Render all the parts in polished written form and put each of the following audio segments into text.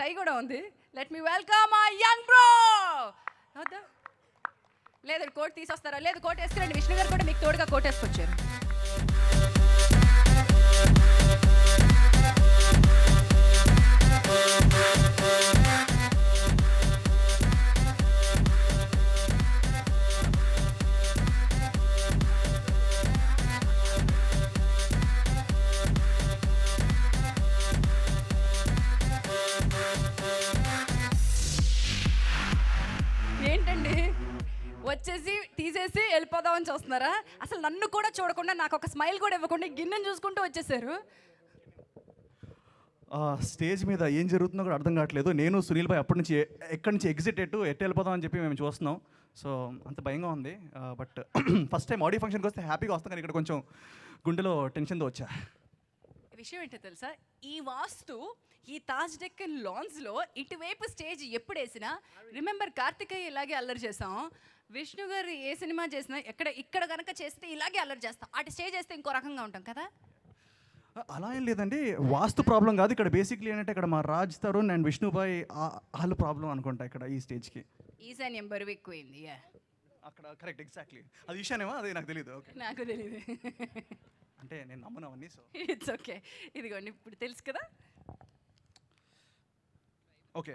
టై కూడా ఉంది. Let me welcome my young bro. లేదు కోట్ తీసొస్తారా? లేదు కోట్ వేసుకురండి. విష్ణు గారు కూడా మీకు తోడుగా కోట్ వేసుకొచ్చారు. ఏంటండి వచ్చేసి తీసేసి వెళ్ళిపోదామని చూస్తున్నారా? అసలు నన్ను కూడా చూడకుండా, నాకు ఒక స్మైల్ కూడా ఇవ్వకుండా గిన్నెను చూసుకుంటూ వచ్చేసారు. స్టేజ్ మీద ఏం జరుగుతుందో కూడా అర్థం కావట్లేదు. నేను సునీల్ భాయ్ అప్పటి నుంచి ఎక్కడి నుంచి ఎగ్జిట్ ఎటు వెళ్ళిపోదాం అని చెప్పి మేము చూస్తున్నాం. సో అంత భయంగా ఉంది. బట్ ఫస్ట్ టైం ఆడియో ఫంక్షన్కి వస్తే హ్యాపీగా వస్తాం, కానీ ఇక్కడ కొంచెం గుండెలో టెన్షన్తో వచ్చా. విషయం ఏంటో తెలుసా? ఈ వాస్తు ఈ తాజ్ డెక్కన్ లాన్స్లో ఇటువైపు స్టేజ్ ఎప్పుడు వేసినా, రిమెంబర్ కార్తికేయ ఇలాగే అల్లరి చేసాం. విష్ణు గారు ఏ సినిమా చేసినా ఇక్కడ కనుక చేస్తే ఇలాగే అల్లరి చేస్తాం. అటు స్టేజ్ వేస్తే ఇంకో రకంగా ఉంటాం కదా. అలా ఏం లేదండి, వాస్తు ప్రాబ్లం కాదు ఇక్కడ. బేసిక్లీ ఏంటంటే ఇక్కడ మా రాజ్ తరుణ్ అండ్ విష్ణుభాయ్ వాళ్ళు ప్రాబ్లం అనుకుంటా ఇక్కడ ఈ స్టేజ్కి. ఈశాన్యం బరువు ఎక్కువైంది అక్కడ. Correct, exactly. అది ఈశాన్యమా? అది నాకు తెలియదు. ఓకే, నాకు తెలియదు. అంటే నేను నమ్మను అవన్నీ. So it's okay. ఇదిగోండి ఇప్పుడు తెలుసు కదా. Okay,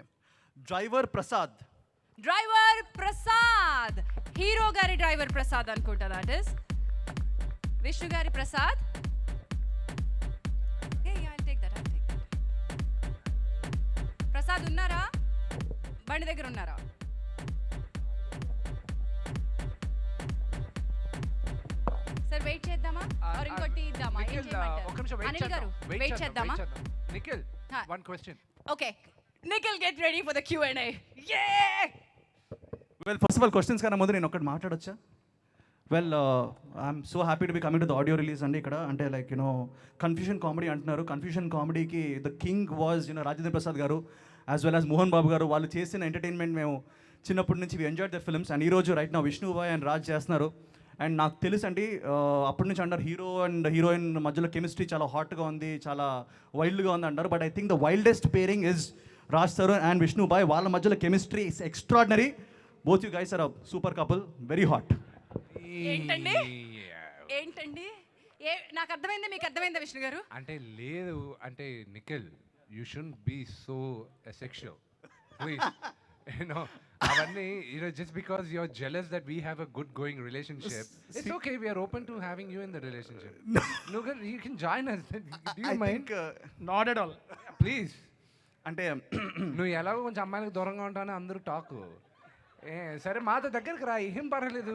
driver Prasad. Driver Prasad, hero గారి డ్రైవర్ ప్రసాద్ అనుకుంటా. దట్ ఇస్ విష్ణు గారి ప్రసాద్. ప్రసాద్ ఉన్నారా? బండి దగ్గర ఉన్నారా? సార్ వెయిట్ చేద్దామా? ఇంకోటి ఇద్దామా? అనిల్ గారు వెయిట్ చేద్దామా? Nikhil, one question. Okay Nikhil, get ready for the Q&A. Well, first of all questions కన్నా ముందు నేను ఒకటి మాట్లాడొచ్చా? Well, I'm so happy to be coming to the audio release అండి. ఇక్కడ అంటే లైక్ కన్ఫ్యూషన్ కామెడీ అంటున్నారు. కన్ఫ్యూషన్ కామెడీకి the king was Rajendra Prasad గారు as well as Mohan Babu గారు. వాళ్ళు చేసిన ఎంటర్టైన్మెంట్ మేము చిన్నప్పటి నుంచి we enjoyed their films. And ఈరోజు రైట్ నా విష్ణు బాయ్ అండ్ రాజ్ చేస్తున్నారు. అండ్ నాకు తెలుసు అండి, అప్పటి నుంచి అంటారు హీరో అండ్ హీరోయిన్ మధ్యలో కెమిస్ట్రీ చాలా హాట్గా ఉంది, చాలా వైల్డ్గా ఉంది అంటారు. But I think the wildest pairing is Raj Tarun and Vishnu boy. వాళ్ళ మధ్యలో chemistry is extraordinary. Both you guys are super couple, very hot. ఏంటండి ఏంటండి నాకు అర్థమైంది, మీకు అర్థమైందా విష్ణు గారు? అంటే లేదు అంటే Nikhil, you should be so sexual please. అవన్నీ just because you're jealous that we have a good going relationship, it's okay, we are open to having you in the relationship. No, you can join us. Do you mind? Not at all. Please. అంటే నువ్వు ఎలాగో కొంచెం అమ్మాయిలకు దూరంగా ఉంటావని అందరూ talk. సరే మాతో దగ్గరికి రా, ఏం పర్వాలేదు.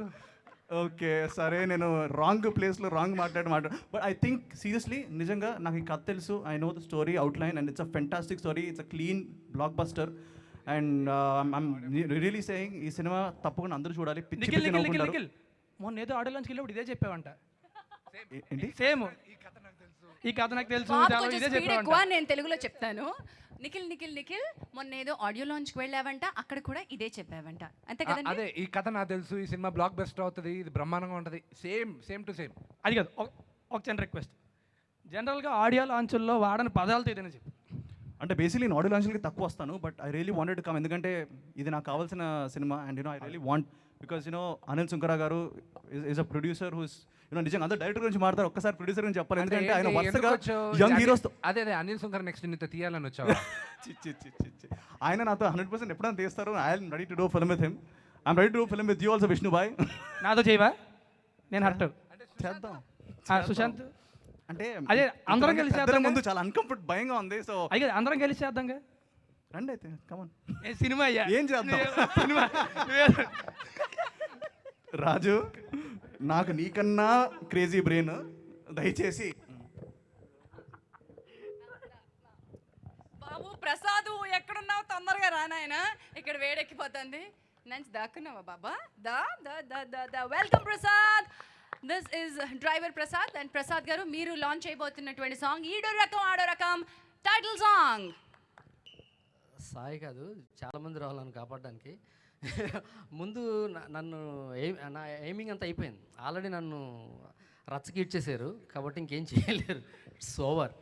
ఓకే సరే, నేను రాంగ్ ప్లేస్లో రాంగ్ మాట్లాడు. బట్ ఐ థింక్ సీరియస్లీ నిజంగా నాకు ఈ కథ తెలుసు. I know the story outline and it's a fantastic story. It's a clean block buster. And I'm really saying ఈ సినిమా తప్పకుండా అందరూ చూడాలి. నిఖిల్ మొన్న ఏదో ఆడియో లాంచ్కి వెళ్ళినప్పుడు ఇదే చెప్పావంట. ఏంటి? సేమ్ ఈ కథ నాకు తెలుసు. ఇదే చెప్పావంట. నేను తెలుగులో చెప్తాను. నిఖిల్ నిఖిల్ నిఖిల్ మొన్న ఏదో ఆడియో లాంచ్కి వెళ్ళావంట, అక్కడ కూడా ఇదే చెప్పావంట. అంతే కదండి? అదే ఈ కథ నాకు తెలుసు. ఈ సినిమా బ్లాక్ బస్టర్ అవుతుంది, ఇది బ్రహ్మాండంగా ఉంటుంది. Same to same. అది కాదు, ఒక చిన్న రిక్వెస్ట్. జనరల్గా ఆడియో లాంచ్ల్లో వాడని పదాలతో ఏదైనా చెప్పు. అంటే బేసిక్లీ నేను ఆడియో లాంచ్కి తక్కువ వస్తాను, but I really wanted to come. ఎందుకంటే ఇది నాకు కావాల్సిన cinema. And I really want because Anil Sunkara గారు ఈజ్ అ ప్రొడ్యూసర్ హూస్ నిజంగా అందరూ డైరెక్టర్ గురించి మాట్లాడారు, ఒక్కసారి ప్రొడ్యూసర్ గురించి చెప్పాలి. ఎందుకంటే ఆయన వరుసగా యంగ్ హీరోస్. అదే అనిల్ సుంకర్ నెక్స్ట్ నీతో తీయాలని వచ్చావా? ఆయన నాతో 100% ఎప్పుడైనా తీస్తారు. I'm ready to do film with him. I'm ready to do film with you also Vishnu boy. నాతో చేయవా? నేను హర్ట్ చేద్దాం. సుశాంత్ అంటే అదే అందరం కలిసి చేద్దాం. ముందు చాలా అన్కంఫర్ట్ భయంగా ఉంది. సో అదే అందరం కలిసి చేద్దాంగా. రండి అయితే, కమాన్. సినిమా ఏం చేద్దాం? సినిమా రాజు, నాకు నీకన్నా క్రేజీ బ్రెయిన్, దయచేసి. బాబు ప్రసాద్ ఎక్కడున్నావు? తొందరగా రానాయన, ఇక్కడ వేడెక్కిపోతుంది. నంచి దాక్కున్నావా బాబా? దా దా దా దా దా. Welcome Prasad. This is driver Prasad. And Prasad గారు, మీరు లాంచ్ అయిపోతున్నటువంటి సాంగ్ ఈడో రకం ఆడో రకం టైటిల్ సాంగ్. సాయి కాదు, చాలామంది రావాలని కాపాడడానికి. ముందు నన్ను నా ఎయిమింగ్ అంతా అయిపోయింది. ఆల్రెడీ నన్ను రచ్చకి ఇచ్చేసారు కాబట్టి ఇంకేం చేయలేరు. It's over.